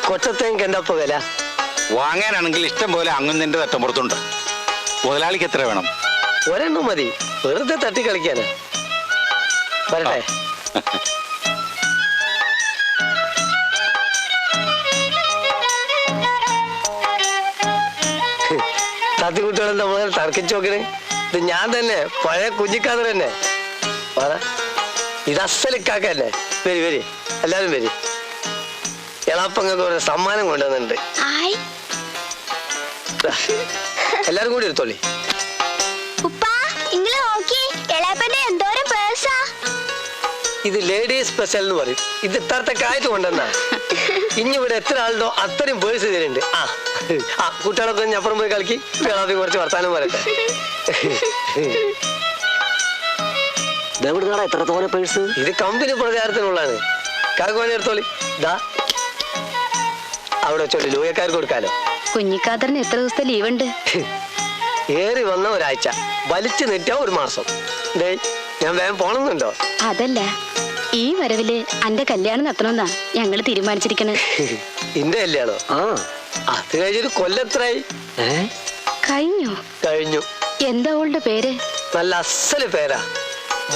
കൊച്ചത്തേക്ക് എന്താ ഇപ്പൊ വില? വാങ്ങാനാണെങ്കിൽ ഇഷ്ടം പോലെ അങ്ങുന്നതിന്റെ തട്ടമ്പുറത്തുണ്ട്. മുതലാളിക്ക് എത്ര വേണം? ഒരെണ്ണം മതി, വെറുതെ തട്ടി കളിക്കാനാ. വരട്ടെ. തത്തിക്കുട്ടികളെന്താ മുതൽ തർക്കിച്ചു നോക്കണേ? ഇത് ഞാൻ തന്നെ, പഴയ കുഞ്ഞിക്കാതർ തന്നെ. ഇത് അസലിക്കാക്കല്ലേ. വരി വരി, എല്ലാരും വരി. എളാപ്പങ്ങൾക്ക് ഒരു സമ്മാനം കൊണ്ടുവന്നിട്ടുണ്ട്. എല്ലാരും കൂടി എടുത്തോളി. ഇത് ലേഡീസ് സ്പെഷ്യൽ എന്ന് പറയും. ഇത് ഇത്രത്തൊക്കെ ആയിട്ട് കൊണ്ടുവന്നാ. ഇനി ഇവിടെ എത്ര ആളുണ്ടോ അത്രയും പേഴ്സ് ഇതിലുണ്ട്. ആ കുട്ടികളൊക്കെ അപ്പുറം പോയി കളിക്കി, കേളാപ്പി കുറച്ച് വർത്താനം പറയട്ടെ. എത്ര തോനെ പേഴ്സ്? ഇത് കമ്പനി പ്രചാരത്തിനുള്ളതാണ്. കാക്കോനെ എടുത്തോളി. ഇതാ അവിടെ വെച്ചോളി, ലൂയക്കാർക്ക് കൊടുക്കാലോ. കുഞ്ഞിക്കാതറിന് എത്ര ദിവസത്തെ ലീവ് ഉണ്ട്? ഏറി വന്ന ഒരാഴ്ച, വലിച്ചു നീട്ടിയ ഒരു മാസം. ഞാൻ വേഗം പോണമെന്നുണ്ടോ? അതല്ല, ഈ വരവില് അന്റെ കല്യാണം നടത്തണമെന്നാ ഞങ്ങള് തീരുമാനിച്ചിരിക്കണേ. ഇന്റെ കല്യാണോ? അത് കഴിഞ്ഞൊരു കൊല്ലത്രായി. കഴിഞ്ഞു? കഴിഞ്ഞു. എന്താ അവളുടെ പേര്? നല്ല അസല് പേരാ,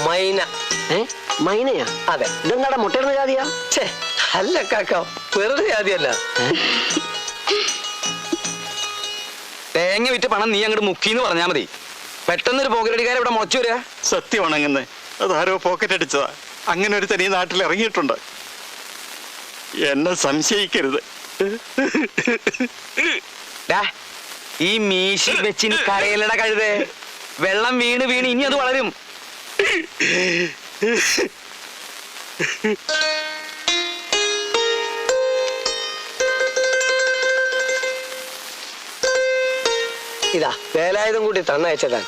മൈന. മൈനയാ? അതെ. ഇതെന്താടാ മുട്ടയിടുന്ന ജാതിയാ? ഛേ അല്ല കാക്ക, വെറുതെ ജാതിയല്ല. തേങ്ങ വിറ്റ് പണം നീ അങ്ങോട്ട് മുക്കിന്ന് പറഞ്ഞാ മതി. പെട്ടെന്നൊരു പോക്കറ്റടിക്കാരെ ഇവിടെ മുളച്ചു വരിക. സത്യം ഉണങ്ങുന്നേ, അതാരോ പോക്കറ്റ് അടിച്ചതാ. അങ്ങനെ ഒരു തനി നാട്ടിൽ ഇറങ്ങിയിട്ടുണ്ട്. എന്നെ സംശയിക്കരുത്. ഈ മീശി വെച്ച് കരയിലട കഴുതേ. വെള്ളം വീണ് വീണ് ഇനി അത് വളരും. ഇതാ വേലായുധം കൂടി തന്നയച്ചതാ.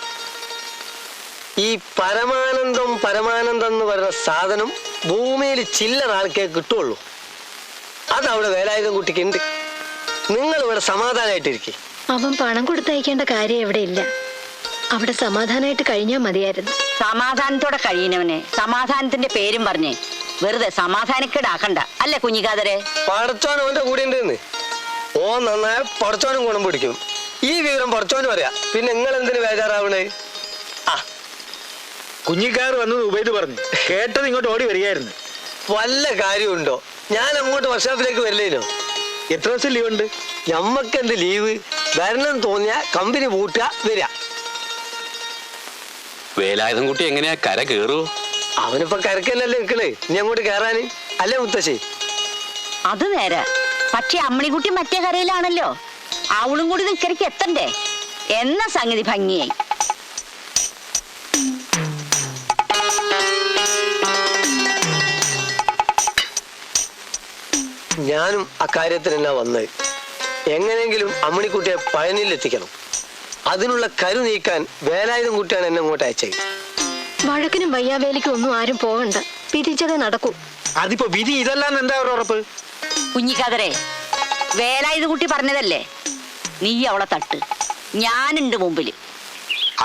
ഈ പരമാനന്ദം പരമാനന്ദം എന്ന് പറയുന്ന സാധനം ഭൂമിയിൽ ചില്ലറ ആൾക്കേ കിട്ടുള്ളൂ. അതവിടെ വേലായുധം കുട്ടിക്ക് ഉണ്ട്. നിങ്ങൾ ഇവിടെ സമാധാനമായിട്ടിരിക്കും. അവൻ പണം കൊടുത്തയക്കേണ്ട കാര്യം എവിടെ ഇല്ല. അവിടെ സമാധാനമായിട്ട് കഴിഞ്ഞാൽ മതിയായിരുന്നു. സമാധാനത്തോടെ കഴിയുന്നവനെ സമാധാനത്തിന്റെ പേരും പറഞ്ഞേ വെറുതെ സമാധാനക്കേടാക്കണ്ട. അല്ലേ കുഞ്ഞിക്കാതരെ? പടച്ചോൻ അവന്റെ കൂടെ ഉണ്ടെന്ന്. ഓ നന്നായ പടച്ചോനും ഗുണം പിടിക്കും. ഈ വിവരം പടച്ചോനും അറിയാം. പിന്നെ നിങ്ങൾ എന്തിനു ബേജാറാവണേ? കുഞ്ഞിക്കാർ വന്നത് ഉപയോഗിച്ച് പറഞ്ഞു കേട്ടത് ഇങ്ങോട്ട് ഓടി വരികയായിരുന്നു. വല്ല കാര്യമുണ്ടോ? ഞാൻ അങ്ങോട്ട് വർക്ക്ഷോപ്പിലേക്ക് വരില്ലേനോ? എത്ര ദിവസം ലീവ് ഉണ്ട്? ഞമ്മക്കെന്ത് ലീവ്? വരണം തോന്നിയ കമ്പനി പൂട്ടുക, വരിക. വേലായുധം കുട്ടി എങ്ങനെയാ കര കേറുവോ? അവനിപ്പോ കരക്കല്ലല്ലേ നിക്കണേ, ഇനി അങ്ങോട്ട് കേറാന്. അല്ലേ മുത്തശ്ശി? അത് നേരെ. പക്ഷെ അമ്മണിക്കുട്ടി മറ്റേ കരയിലാണല്ലോ. അവളും കൂടി നിക്കരയ്ക്ക് എത്തണ്ടേ എന്ന സംഗതി ഭംഗിയായി. ഞാനും അക്കാര്യത്തിനെല്ലാം വന്നത്. എങ്ങനെയെങ്കിലും അമ്മണിക്കുട്ടിയെ പഴനിയിൽ എത്തിക്കണം. അതിനുള്ള കരു നീക്കാൻ വേലായുധം കുട്ടിയാണ് എന്നെ അങ്ങോട്ട് അയച്ചത്. വഴക്കിനും വയ്യാവേലിക്കും ഒന്നും ആരും പോകണ്ട, പിരിച്ചതേ നടക്കൂ. അതിപ്പോ വിധി ഇതല്ലാന്ന് എന്താ ഒരു ഉറപ്പ്? കുഞ്ഞിക്കാതരെ, വേലായുധ കുട്ടി പറഞ്ഞതല്ലേ, നീ അവളെ തട്ട്, ഞാനുണ്ട് മുമ്പില്.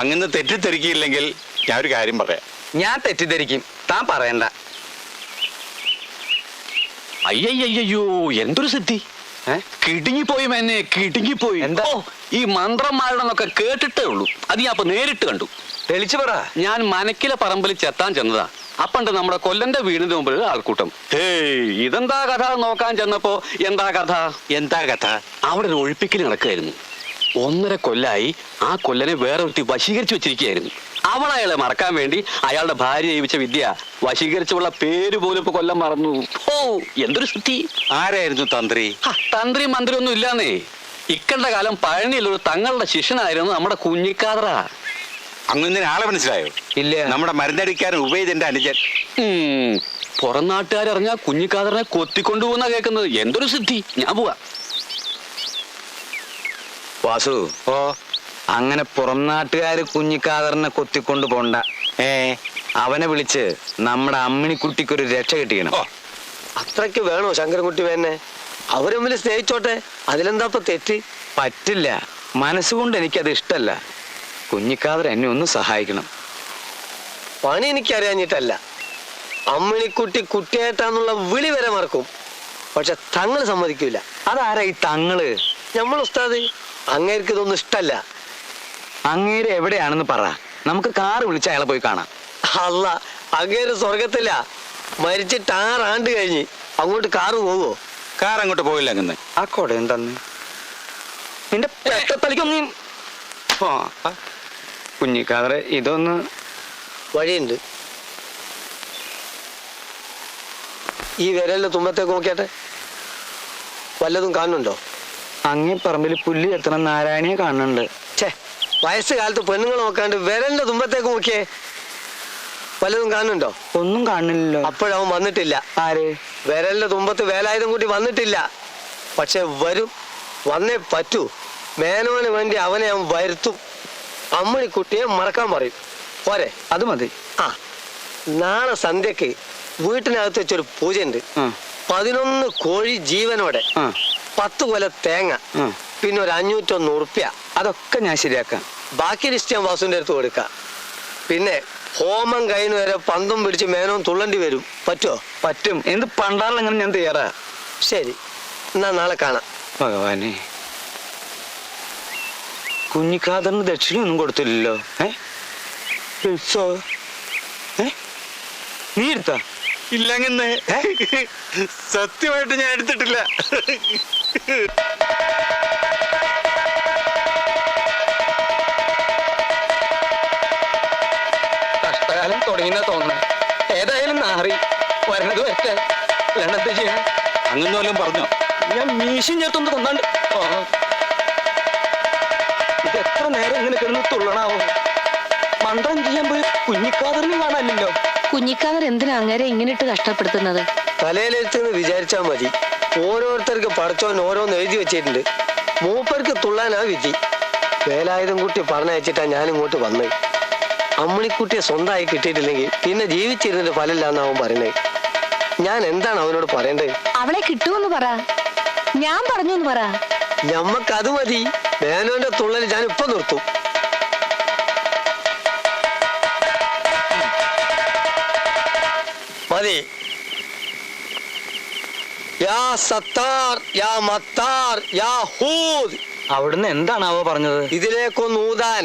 അങ്ങനെ തെറ്റിദ്ധരിക്കില്ലെങ്കിൽ ഞാൻ ഒരു കാര്യം പറയാം. ഞാൻ തെറ്റിദ്ധരിക്കും, താൻ പറയണ്ട. അയ്യയ്യോ, എന്തൊരു സിദ്ധി! കിടുങ്ങിപ്പോയി എന്നെ, കിടുങ്ങിപ്പോയി. എന്താ? ഈ മന്ത്രന്മാരുടെന്നൊക്കെ കേട്ടിട്ടേ ഉള്ളൂ. അത് ഞാൻ അപ്പൊ നേരിട്ട് കണ്ടു. തെളിച്ചു പറ. ഞാൻ മനക്കിലെ പറമ്പിൽ ചെത്താൻ ചെന്നതാ. അപ്പണ്ട് നമ്മുടെ കൊല്ലന്റെ വീടിന്റെ മുമ്പിൽ ആൾക്കൂട്ടം. ഇതെന്താ കഥ നോക്കാൻ ചെന്നപ്പോ എന്താ കഥ? എന്താ കഥ? അവിടെ ഒരു ഒഴിപ്പിക്കൽ നടക്കുകയായിരുന്നു. 1.5 കൊല്ലായി ആ കൊല്ലനെ വേറെ ഒരുത്തി വശീകരിച്ചു വെച്ചിരിക്കുകയായിരുന്നു. അവളയാളെ മറക്കാൻ വേണ്ടി അയാളുടെ ഭാര്യ ജീവിച്ച വിദ്യ വശീകരിച്ചുള്ള പേര് പോലും ഇപ്പൊ കൊല്ലം മറന്നു. ഓ, എന്തൊരു സിദ്ധി! ആരായിരുന്നു തന്ത്രി? തന്ത്രി മന്ത്രി ഒന്നും ഇല്ലാന്നേ. ഇക്കണ്ട കാലം പഴനിയിലൊരു തങ്ങളുടെ ശിഷ്യനായിരുന്നു നമ്മുടെ കുഞ്ഞിക്കാതറ. അങ്ങനെ ആളെ മനസ്സിലായോ? ഇല്ല. നമ്മുടെ മരുന്നടിക്കാരൻ ഉപയോഗിച്ചെന്റെ അനുജൻ. പുറം നാട്ടുകാരറിഞ്ഞാ കുഞ്ഞിക്കാതറിനെ കൊത്തിക്കൊണ്ടുപോകുന്ന കേൾക്കുന്നത്. എന്തൊരു സിദ്ധി! ഞാൻ പോവാ. വാസു, അങ്ങനെ പുറം നാട്ടുകാര് കുഞ്ഞിക്കാതറിനെ കൊത്തിക്കൊണ്ട് പോണ്ട. അവനെ വിളിച്ച് നമ്മുടെ അമ്മിണിക്കുട്ടിക്കൊരു രക്ഷ കിട്ടിക്കണം. അത്രയ്ക്ക് വേണോ ശങ്കരൻകുട്ടി വേന്നെ? അവര് തമ്മിൽ സ്നേഹിച്ചോട്ടെ, അതിലെന്താ ഇപ്പൊ തെറ്റ്? പറ്റില്ല, മനസ്സുകൊണ്ട് എനിക്കത് ഇഷ്ടല്ല. കുഞ്ഞിക്കാതർ എന്നെ ഒന്ന് സഹായിക്കണം. പണി എനിക്കറിയാഞ്ഞിട്ടല്ല, അമ്മിണിക്കുട്ടി കുട്ടിയായിട്ടാന്നുള്ള വിളി വരെ മറക്കും. പക്ഷെ തങ്ങൾ സമ്മതിക്കൂല. അതാരാ ഈ തങ്ങള്? നമ്മൾ ഉസ്താദ്. അങ്ങേർക്ക് ഇതൊന്നും ഇഷ്ടല്ല. അങ്ങേര് എവിടെയാണെന്ന് പറ, നമുക്ക് കാറ് വിളിച്ച് അയാളെ പോയി കാണാം. അല്ല, അങ്ങേര് സ്വർഗത്തില്ല. മരിച്ചിട്ട് 6 ആണ്ട് കഴിഞ്ഞ്. അങ്ങോട്ട് കാറ് പോവോ? കാർ അങ്ങോട്ട് പോയില്ല. അങ്ങനെ ആ കൊട എന്താന്ന് നിന്റെ പെട്ടത്തലിക്കൊന്നും കുഞ്ഞിക്കാതറെ ഇതൊന്ന് വഴിയുണ്ട്. ഈ വിരലിന്റെ തുമ്പത്തേക്ക് നോക്കിയാട്ടെ, വല്ലതും കാണുന്നുണ്ടോ? അങ്ങേ പറമ്പിൽ പുല്ല് എത്തണം നാരായണിയെ കാണുന്നുണ്ട്. ഛേ, വയസ്സുകാലത്ത് പെണ്ണുങ്ങൾ നോക്കാണ്ട് വിരലിന്റെ തുമ്പത്തേക്ക് നോക്കിയേ, വല്ലതും കാണുന്നുണ്ടോ? ഒന്നും കാണുന്നില്ലല്ലോ. അപ്പോഴവൻ വന്നിട്ടില്ല. ആര്? വിരലിന്റെ തുമ്പത്ത് വേലായുധം കൂട്ടി വന്നിട്ടില്ല. പക്ഷെ വരും, വന്നേ പറ്റൂ. മേനോന് വേണ്ടി അവനെ അവൻ വരുത്തും. അമ്മണിക്കുട്ടിയെ മറക്കാൻ പറയും. പോരെ? അത് മതി. ആ, നാളെ സന്ധ്യക്ക് വീട്ടിനകത്ത് വെച്ചൊരു പൂജയുണ്ട്. 11 കോഴി ജീവനോടെ, 10 കൊല തേങ്ങ, പിന്നെ ഒരു 501 ഉറുപ്പ്യ. അതൊക്കെ ഞാൻ ശരിയാക്കാം. ബാക്കി ലിസ്റ്റ് ഞാൻ വാസുവിന്റെ അടുത്ത് കൊടുക്കാം. പിന്നെ ഹോമം കഴിഞ്ഞ് വരെ പന്തും പിടിച്ച് മേനോൻ തുള്ളണ്ടി വരും. പറ്റുമോ? പറ്റും. എന്ത് പണ്ടാറിലെങ്ങനെ ഞാൻ തയ്യാറാ. ശരി, എന്നാ നാളെ കാണാം. ഭഗവാനെ, കുഞ്ഞിക്കാതറിന് ദക്ഷിണയൊന്നും കൊടുത്തില്ലല്ലോ. നീ എടുത്താ? ഇല്ലങ്ങനെ സത്യമായിട്ട് ഞാൻ എടുത്തിട്ടില്ല. കഷ്ടകാലം തുടങ്ങിയെന്നാ തോന്നുന്നു. ഏതായാലും നാറി വരണത് വരട്ടെ. അല്ലാണ്ട് ചെയ്യാൻ അങ്ങനെ വല്ലതും പറഞ്ഞോ? ഞാൻ മീശയും ചേർത്തൊന്ന് കൊന്നാണ്ട്. ഇത് എത്ര നേരം ഇങ്ങനെ കിടന്ന് തുള്ളണാവോ? മന്ത്രം ചെയ്യാൻ പോയി കുഞ്ഞിക്കാതറിനെ കാണാനില്ലല്ലോ. കുഞ്ഞിക്കാതർ എന്തിനാ അങ്ങേരെ ഇങ്ങനെ ഇട്ട് കഷ്ടപ്പെടുത്തുന്നത്? തലയിലെടുത്തെന്ന് വിചാരിച്ചാൽ മതി. ഓരോരുത്തർക്ക് പടച്ചോൻ ഓരോന്ന് എഴുതി വെച്ചിട്ടുണ്ട്. മൂപ്പർക്ക് തുള്ളാനാ വിധി. വേലായുധം കുട്ടി പറഞ്ഞയച്ചിട്ടാ ഞാൻ ഇങ്ങോട്ട് വന്നത്. അമ്മണിക്കുട്ടിയെ സ്വന്തമായി കിട്ടിയിട്ടില്ലെങ്കിൽ പിന്നെ ജീവിച്ചിരുന്നിട്ട് ഫലമില്ലാന്ന് അവൻ പറയണേ. ഞാൻ എന്താണ് അവനോട് പറയേണ്ടത്? അവളെ കിട്ടുമെന്ന് പറ, ഞാൻ പറഞ്ഞു എന്ന് പറ. ഞമ്മക്കത് മതി. മേനോന്റെ തുള്ളൽ ഞാൻ ഇപ്പൊ നിർത്തും. മതി. യാ സത്താർ, യാ മത്താർ, യാ ഹൂദ്. അവിടുന്ന് എന്താണാവോ പറഞ്ഞത്? ഇതിലേക്കൊന്ന് ഊതാൻ.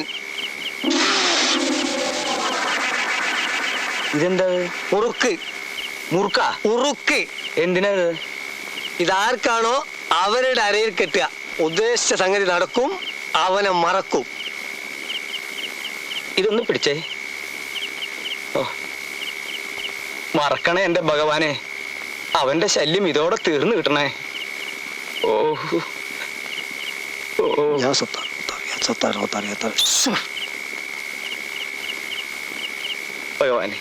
ഇതെന്താ? ഉറുക്ക്. മുറുക്ക? ഉറുക്ക്. എന്തിനാത്? ഇതാർക്കാണോ അവരുടെ അരയിൽ കെട്ടുക. ഉദ്ദേശിച്ച സംഗതി നടക്കും, അവനെ മറക്കും. ഇതൊന്ന് പിടിച്ചേ. ഓ, മറക്കണേ എന്റെ ഭഗവാനെ. അവന്റെ ശല്യം ഇതോടെ തീർന്നു കിട്ടണേ. ഓ ഓ, യാ സത്താർ, യാ സത്താർ, സത്താർ, യാ സത്താർ. ഭഗവാനെ.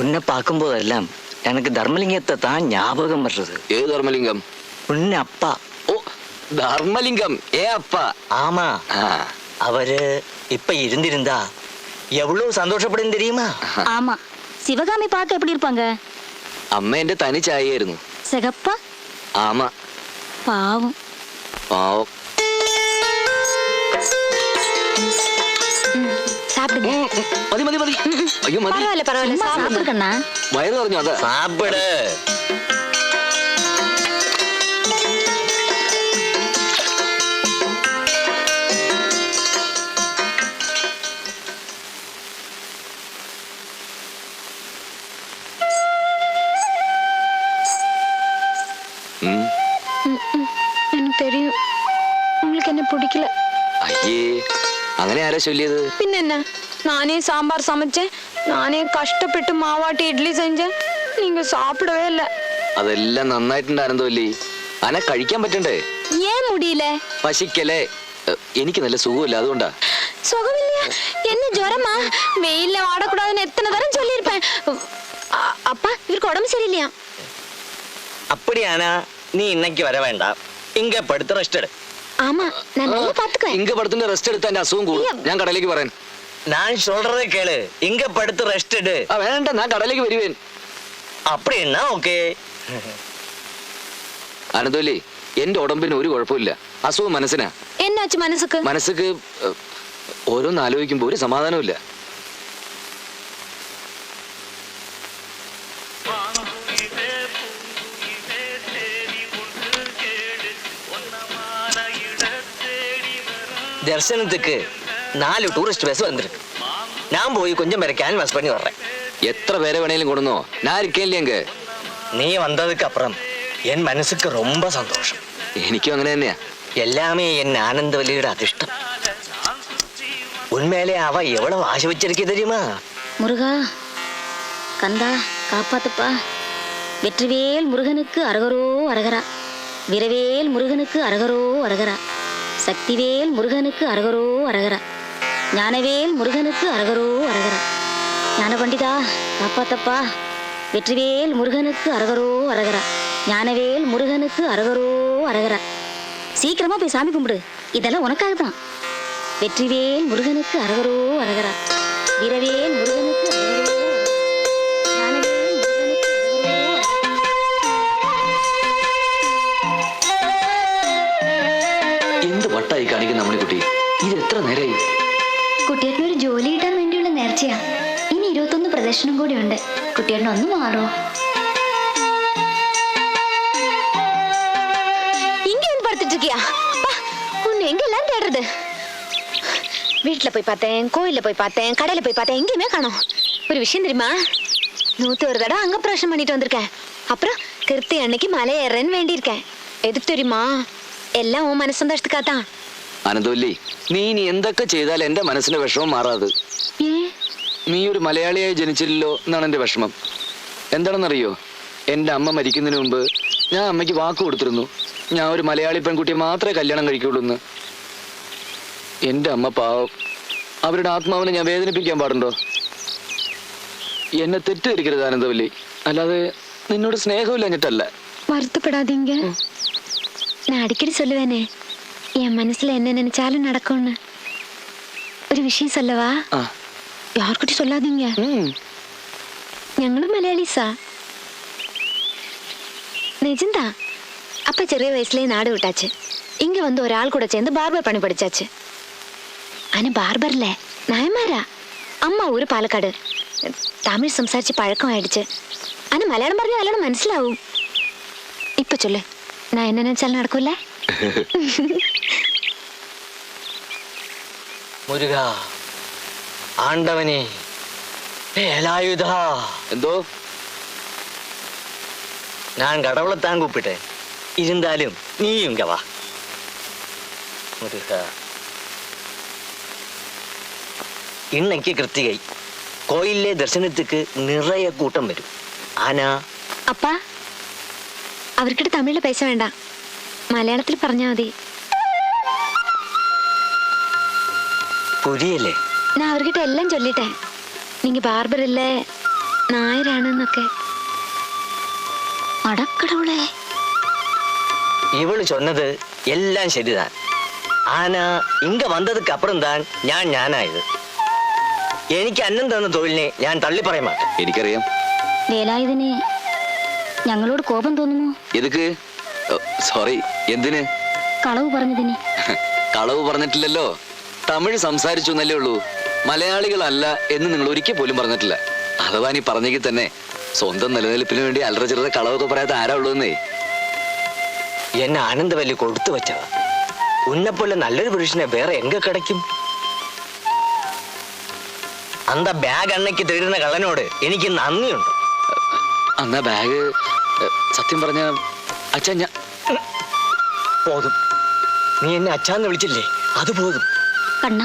உன்னை பார்க்கும்போதெல்லாம் எனக்கு தர்மலிங்கத்தை தான் ஞாபகம் வர்றது. ഏത് ധർമ്മലിംഗം? உன்னை அப்பா. ഓ, ധർമ്മലിംഗം. அப்பா. ஆமா, ആ, அவரு இப்ப இருந்திருந்தா எவ்வளவு சந்தோஷப்படும் தெரியுமா? ஆமா, சிவகாமி பார்க்க எப்படி இருப்பாங்க? അമ്മ എന്റെ തനി ചായയായിരുന്നു. சிகப்பா? ആമ. பாவம். പാവം. சாப்பிடுங்க. മതി മതി മതി. അയ്യോ മതി. பரவாயில்ல பரவாயில்ல, சும்மா சாப்பிடுங்க. சாப்பிடு கண்ணா. വയറ് പറഞ്ഞു. അതാ சாப்பிடு. எனக்கு தெரியும் உங்களுக்கு என்ன பிடிக்கல. അയ്യേ, അങ്ങനെ ആരാ ചൊല്ലിയത്? பின்ன நானே சாம்பார் சமைச்சேன், நானே கஷ்டப்பட்டு மாவாட்டி இட்லி செஞ்சேன், நீங்க சாப்பிடவே இல்லை. അതെല്ലാം നന്നായിട്ടുണ്ടായിരുന്നല്ലേ. അന കഴിക്കാൻ പറ്റണ്ടേ? ஏன் முடியல? പശിക്കലേ. എനിക്ക് നല്ല സുഖമില്ല, അതുകൊണ്ടാ. சுகமில்லையா? என்ன ஜுரமா? வெயில்ல வாடக்கூடாதுன்னு எத்தனை தரம் சொல்லியிருப்பேன். அப்பா, இவருக்கு உடம்பு சரியில்லையா? அப்படியானா நீ இன்னைக்கு வர வேண்டாம். இங்க படுத்து ரெஸ்ட் எடு. ஆமா, நான் நல்லா பாத்துக்குவேன். ഇങ്ക പടത്തിന്റെ റെസ്റ്റ് എടുത്താ എന്റെ അസുഖം കൂടും. ഞാൻ കടയിലേക്ക് പറയാൻ. நான் சொல்றதை கேளு. இங்க படுத்து ரெஸ்ட் எடு. വേണ്ട, ഞാൻ കടയിലേക്ക് വരുവേൻ. அப்படின்னா ஓகே. അനന്തോലി, എന്റെ ഉടമ്പിന് ഒരു കുഴപ്പമില്ല. അസുഖം മനസ്സിനാ. എന്നാച്ചു മനസ്സുക്ക്? മനസ്സുക്ക് ഓരോന്ന് ആലോചിക്കുമ്പോ ഒരു സമാധാനമില്ല. தரிசனத்துக்கு 4 டூரிஸ்ட் பஸ் வந்திருக்கு. நான் போய் கொஞ்சம் பேரை கேன்வாஸ் பண்ணி வர்றேன். എത്ര പേരെ വേണേലും കൊടുന്നോ, ഞാൻ ഇരിക്കില്ലേങ്ക. நீ வந்ததுக்கு அப்புறம் என் மனசுக்கு ரொம்ப சந்தோஷம். എനിക്കും അങ്ങനെ തന്നെയാ. எல்லாமே என் ஆனந்தவல்லியோட அதிர்ஷ்டம். உண்மையிலே அவ எவ்வளவு ஆசை வச்சிருக்கே தெரியுமா? முருகா, கந்தா, காப்பாத்துப்பா. வெற்றிவேல் முருகனுக்கு அரகரோ அரகரா. வீரவேல் முருகனுக்கு அரகரோ அரகரா. சக்திவேல் முருகனுக்கு அரகரோ அரகரா. ஞானவேல் முருகனுக்கு அரகரோ அரகரா. ஞான பண்டிதா காப்பாத்தப்பா. வெற்றிவேல் முருகனுக்கு அரகரோ அரகரா. ஞானவேல் முருகனுக்கு அரகரோ அரகரா. சீக்கிரமா போய் சாமி கும்பிடு, இதெல்லாம் உனக்காக தான். வெற்றிவேல் முருகனுக்கு அரகரோ அரகரா. வீரவேல் முருகனுக்கு அரகரோ. ஞானவேல் முருகனுக்கு அரகரோ. എന്ത് വട്ടായി കാണിക്കുന്ന അമ്മണിക്കുട്ടി, ഇത് എത്ര നേരായി? കുട്ടിയേട്ടന് ഒരു ജോലി കിട്ടാൻ വേണ്ടിയുള്ള നേർച്ചയാ. ഇനി 21 പ്രദർശനം കൂടി ഉണ്ട്. കുട്ടിയേട്ടൻ ഒന്ന് മാറോ? இங்க வந்து படுத்துட்டு இருக்கியா? உன்னை எங்க எல்லாம் தேடுறது? வீட்டுல போய் பார்த்தேன், கோயில்ல போய் பார்த்தேன், கடையில போய் பார்த்தேன், எங்கேயுமே காணோம். ஒரு விஷயம் தெரியுமா? 101 தடவை அங்க பிரசனம் பண்ணிட்டு வந்திருக்கேன். அப்புறம் கிருத்தி அன்னைக்கு மலை ஏறேன்னு வேண்டியிருக்கேன். எதுக்கு தெரியுமா? എല്ലാം ഓ മനസ്സന്തോഷത്തിക്കാത്താ. അനന്തവല്ലി, നീ ഇനി എന്തൊക്കെ ചെയ്താൽ എന്റെ മനസ്സിന്റെ വിഷമം മാറാത്. നീ ഒരു മലയാളിയായി ജനിച്ചില്ലല്ലോ എന്നാണ് എന്റെ വിഷമം. എന്താണെന്നറിയോ, എന്റെ അമ്മ മരിക്കുന്നതിന് മുമ്പ് ഞാൻ അമ്മയ്ക്ക് വാക്ക് കൊടുത്തിരുന്നു, ഞാൻ ഒരു മലയാളി പെൺകുട്ടിയെ മാത്രമേ കല്യാണം കഴിക്കുള്ളൂ എന്ന്. എന്റെ അമ്മ പാവം, അവരുടെ ആത്മാവിനെ ഞാൻ വേദനിപ്പിക്കാൻ പാടുണ്ടോ? എന്നെ തെറ്റിദ്ധരിക്കരുത് ആനന്ദവല്ലി, അല്ലാതെ നിന്നോട് സ്നേഹമില്ലഞ്ഞിട്ടല്ല. வருத்தப்படாதீங்க. நான் அடிக்கடி சொல்லுவேனே, என் மனசுல என்ன நினைச்சாலும் நடக்கும்னு. ഒരു விஷயம் சொல்லவா? யார்கிட்ட சொல்லாதீங்க. ഞങ്ങളും മലയാളീസാ. நிஜந்தா. அப்பா ചെറിയ வயசுலயே நாடு விட்டாச்சு. இங்க வந்து ஒரு ஆள் கூட சேர்ந்து பார்பர் பணி படிச்சாச்சு. ஆனா பார்பர்ல நாயமாரா. அம்மா ஊரு പാലക്കാട്. തമിഴ് സംസാരിച്ച് പഴക്കമായിடுச்சு. ஆனா മലയാളം പറഞ്ഞാൽ നല്ലോണം മനസ്സിലാവും. ഇപ്പൊ ചൊല്ലേ, நான் என்ன நினைச்சாலும் நடக்கும்ல? முருகா, ஆண்டவனே, வேலாயுதா. എന്തോ? நான் கடவுளைத்தான் கூப்பிட்டேன். இருந்தாலும் நீயும் இங்க வா. முருகா, இன்னைக்கு கிருத்திகை. கோயிலே தரிசனத்துக்கு நிறைய கூட்டம் வரும். ஆனா அப்பா, அவர்கிட்ட தமிழ்ல பேச வேண்டாம், മലയാളത്തിൽ പറഞ്ഞാ മതി. புரியலே? நான் அவர்கிட்ட எல்லாம் சொல்லிட்டேன். நீங்க பார்பர் இல்ல, நாயராണെന്നൊക്കെ. அடக்கடவுளே, இவளு சொன்னது எல்லாம் சரிதான். ஆனா இங்க வந்ததுக்கு அப்புறம் தான் ഞാനായത്. എനിക്ക് അന്നം തന്ന തൊഴിലിനെ ഞാൻ തള്ളി പറയാൻ മാട്ടേൻ. എനിക്കറിയാം. വേലായുധന് ഞങ്ങളോട് കോപം തോന്നുന്നു. എതുക്ക്? സോറി, എന്തിന്? കളവ് പറഞ്ഞതിന്. കളവ് പറഞ്ഞിട്ടില്ലല്ലോ, തമിഴ് സംസാരിച്ചു എന്നല്ലേ ഉള്ളൂ. മലയാളികളല്ല എന്ന് നിങ്ങൾ ഒരിക്കൽ പോലും പറഞ്ഞിട്ടില്ല. അഥവാ നീ പറഞ്ഞെങ്കിൽ തന്നെ സ്വന്തം നിലനിൽപ്പിന് വേണ്ടി അല്ലറ ചില്ലറ കളവൊക്കെ പറയാത്ത ആരാ ഉള്ളൂന്നേ. എന്നെ ആനന്ദവല്ലി കൊടുത്തു വെച്ചവ. ഉന്നെപ്പോലെ നല്ലൊരു പുരുഷനെ വേറെ എങ്ക കിടക്കും? അന്ത ബാഗ് അണ്ണയ്ക്ക് തരുന്ന കള്ളനോട് എനിക്ക് നന്ദിയുണ്ട്. അന്നാ ബാഗ് സത്യം പറഞ്ഞ അച്ഛാ, ഞാൻ പോതും. നീ എന്നെ അച്ഛാന്ന് വിളിച്ചില്ലേ, അത് പോതും. കണ്ണ,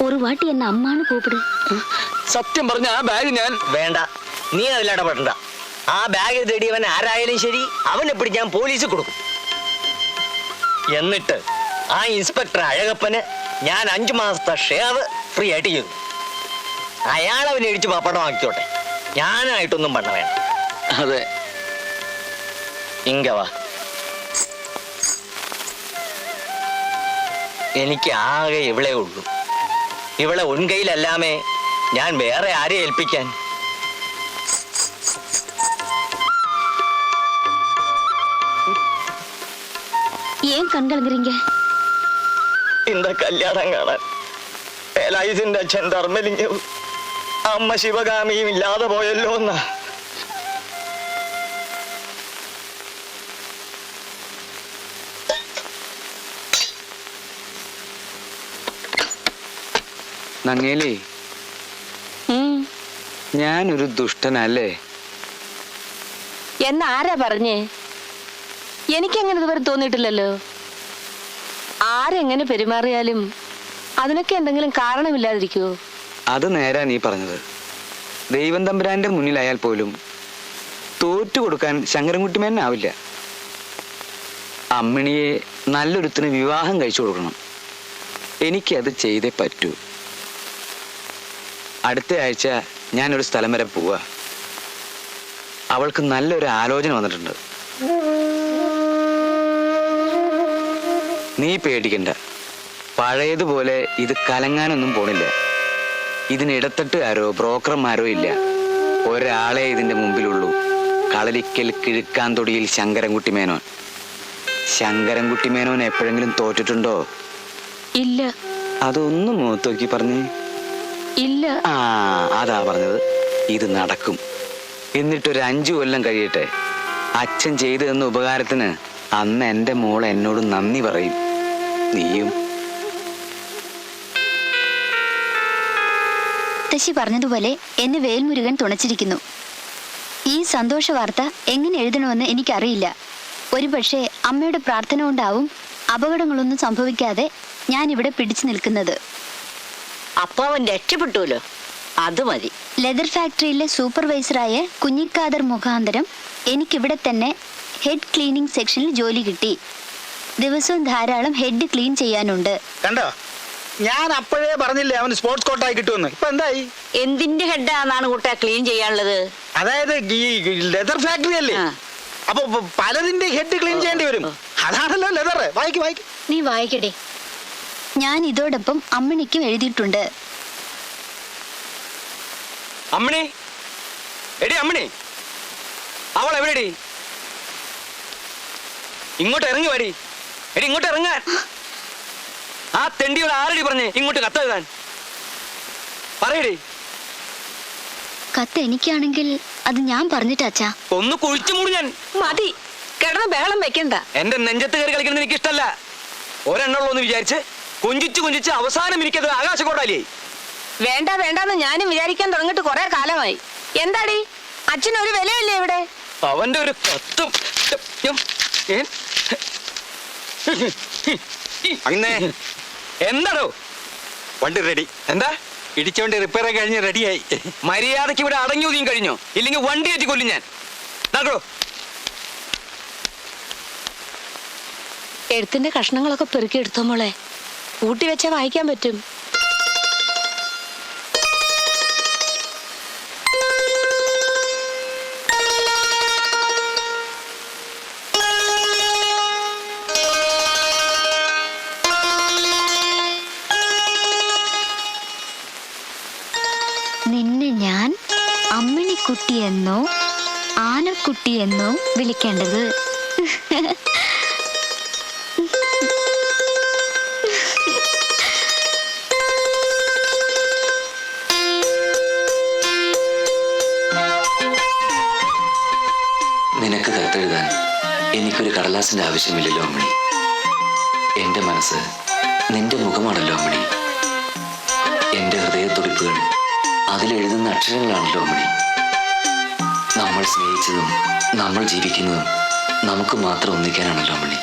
ഒരു വാട്ടി എന്നെ അമ്മാന്ന് കൂപ്പിട്. സത്യം പറഞ്ഞ ആ ബാഗ് ഞാൻ വേണ്ട, നീ അതിലിടപെടണ്ട. ആ ബാഗ് തേടിയവൻ ആരായാലും ശരി, അവനെ പിടിക്കാൻ പോലീസ് കൊടുക്കും. എന്നിട്ട് ആ ഇൻസ്പെക്ടർ അഴകപ്പന് ഞാൻ 5 മാസത്തെ ഷേവ് ഫ്രീ ആയിട്ട് ചെയ്തു. അയാളവനെ ഇടിച്ച് പപ്പടമാക്കിയോട്ടെ, ഞാനായിട്ടൊന്നും പണ വേണ്ട. അതെ, ഇങ്ക വാ. എനിക്ക് ആകെ ഇവളെ ഉള്ളൂ. ഇവളെ ഉൻകൈയിലല്ലാമേ ഞാൻ വേറെ ആരെ ഏൽപ്പിക്കാൻ? ஏன் கண் கலங்குறீங்க? இந்த கல்யாണം കാണാൻ ഏലായുസിന്റെ അച്ഛൻ ധർമ്മലിംഗവും അമ്മ ശിവകാമിയും ഇല്ലാതെ പോയല്ലോ എന്നാ. നങ്ങേലി, ഞാനൊരു ദുഷ്ടനല്ലേ? എന്നാരാ പറഞ്ഞേ? എനിക്കങ്ങനെ ഇതുവരെ തോന്നിയിട്ടില്ലല്ലോ. ആരെങ്ങനെ പെരുമാറിയാലും അതിനൊക്കെ എന്തെങ്കിലും കാരണമില്ലാതിരിക്കുവോ? അത് നേരാ നീ പറഞ്ഞത്. ദൈവം തമ്പുരാന്റെ മുന്നിലായാൽ പോലും തോറ്റു കൊടുക്കാൻ ശങ്കരൻകുട്ടിമേനാവില്ല. അമ്മിണിയെ നല്ലൊരുത്തിന് വിവാഹം കഴിച്ചു കൊടുക്കണം. എനിക്കത് ചെയ്തേ പറ്റൂ. അടുത്ത ആഴ്ച ഞാനൊരു സ്ഥലം വരെ പോവാ. അവൾക്ക് നല്ലൊരു ആലോചന വന്നിട്ടുണ്ട്. നീ പേടിക്കണ്ട. പഴയതുപോലെ ഇത് കലങ്ങാനൊന്നും പോണില്ല. ഇതിനിടത്തട്ടുകാരോ ബ്രോക്കർമാരോ ഇല്ല. ഒരാളെ ഇതിന്റെ മുമ്പിലുള്ളൂ. കളരിക്കൽ കിഴുക്കാന്തൊടിയിൽ ശങ്കരൻകുട്ടി മേനോൻ. ശങ്കരൻകുട്ടി മേനോൻ എപ്പോഴെങ്കിലും തോറ്റിട്ടുണ്ടോ? ഇല്ല. അതൊന്നും മുഖത്ത് നോക്കി പറഞ്ഞേ. ഇല്ല. ആ, അതാ പറഞ്ഞത്. ഇത് നടക്കും. എന്നിട്ടൊരു 5 കൊല്ലം കഴിയട്ടെ. അച്ഛൻ ചെയ്തു തന്ന ഉപകാരത്തിന് അന്ന് എൻ്റെ മോൾ എന്നോട് നന്ദി പറയും. നീയും. മുത്തശ്ശി പറഞ്ഞതുപോലെ എന്നെ വേൽമുരുകൻ തുണച്ചിരിക്കുന്നു. ഈ സന്തോഷ വാർത്ത എങ്ങനെ എഴുതണമെന്ന് എനിക്കറിയില്ല. ഒരുപക്ഷെ അമ്മയുടെ പ്രാർത്ഥന കൊണ്ടാവും അപകടങ്ങളൊന്നും സംഭവിക്കാതെ ഞാൻ ഇവിടെ പിടിച്ചു നിൽക്കുന്നത്. അപ്പൊ അവൻ രക്ഷപ്പെട്ടുല്ലോ. അത് മതി. ലെതർ ഫാക്ടറിയിലെ സൂപ്പർവൈസറായ കുഞ്ഞിക്കാദർ മുഖാന്തരം എനിക്കിവിടെ തന്നെ ഹെഡ് ക്ലീനിങ് സെക്ഷനിൽ ജോലി കിട്ടി. ദിവസവും ധാരാളം ഹെഡ് ക്ലീൻ ചെയ്യാനുണ്ട്. കണ്ടോ, ഞാൻ അപ്പോഴേ പറഞ്ഞില്ലേ അവന് സ്പോർട്സ് കോട്ടായി കിട്ടുമെന്ന്. ഇപ്പൊ എന്തായി? എന്തിന്റെ ഹെഡാന്നാണ് കൂട്ടാ ക്ലീൻ ചെയ്യാനുള്ളത്? അതായത് ഈ ലെതർ ഫാക്ടറി അല്ലേ, അപ്പൊ പലതിന്റെ ഹെഡ് ക്ലീൻ ചെയ്യേണ്ടി വരും. അതാണല്ലോ ലെതർ. വായിക്ക്. നീ വായിക്കടേ. ഞാൻ ഇതോടൊപ്പം അമ്മിണിക്കും എഴുതിയിട്ടുണ്ട്. അമ്മിണി, എടി അമ്മിണി, അവൾ എവിടെടി? ഇങ്ങോട്ട് ഇറങ്ങി വാടി. എടി ഇങ്ങോട്ട് ഇറങ്ങാൻ. ആ തെണ്ടിയോട് ആരടി പറഞ്ഞേ ഇങ്ങോട്ട് കത്തെഴുതാൻ? പറയടി. കത്ത് എനിക്കാണെങ്കിൽ അത് ഞാൻ പറഞ്ഞിട്ട് അച്ഛാ. ഒന്ന് കുഴിച്ചു മൂടി ഞാൻ. മതി, കിടന്ന് ബഹളം വെക്കണ്ട. എന്റെ നെഞ്ചത്ത് കയറി കളിക്കുന്നത് എനിക്ക് ഇഷ്ടല്ല. ഒരെണ്ണുള്ളൂ എന്ന് വിചാരിച്ച് കുഞ്ചിച്ച് അവസാനം എനിക്കത് ആകാശക്കോട്ടാലിയായി. വേണ്ടെന്ന് ഞാനും വിചാരിക്കാൻ തുടങ്ങിട്ട് കുറെ കാലമായി. എന്താടി, അച്ഛനൊരു വിലയില്ലേ ഇവിടെ? അവന്റെ ഒരു കത്തും. അങ്ങനെ എന്താണോ? വണ്ടി റെഡി. എന്താ? ഇടിച്ച വണ്ടി റിപ്പയർ കഴിഞ്ഞ് റെഡിയായി. മര്യാദക്ക് ഇവിടെ അടങ്ങി ഒതുങ്ങി കഴിഞ്ഞോ? ഇല്ലെങ്കിൽ വണ്ടി കയറ്റി കൊല്ലും ഞാൻ. നടക്കോ? എഴുത്തിന്റെ കഷ്ണങ്ങളൊക്കെ പെറുക്കി എടുത്തോ മോളെ. കൂട്ടി വെച്ചാ വായിക്കാൻ പറ്റും. നിന്നെ ഞാൻ അമ്മിണിക്കുട്ടിയെന്നോ ആനക്കുട്ടിയെന്നോ വിളിക്കേണ്ടത്. നിനക്ക് കത്തെഴുതാൻ എനിക്കൊരു കടലാസിന്റെ ആവശ്യമില്ലല്ലോ അമ്മണി. എന്റെ മനസ്സ് നിന്റെ മുഖമാണല്ലോ അമ്മണി. എന്റെ ഹൃദയത്തുടിപ്പുകൾ അതിലെഴുതുന്ന അക്ഷരങ്ങളാണല്ലോ അമ്മണി. നമ്മൾ സ്നേഹിച്ചതും നമ്മൾ ജീവിക്കുന്നതും നമുക്ക് മാത്രം ഒന്നിക്കാനാണല്ലോ അമ്മണി.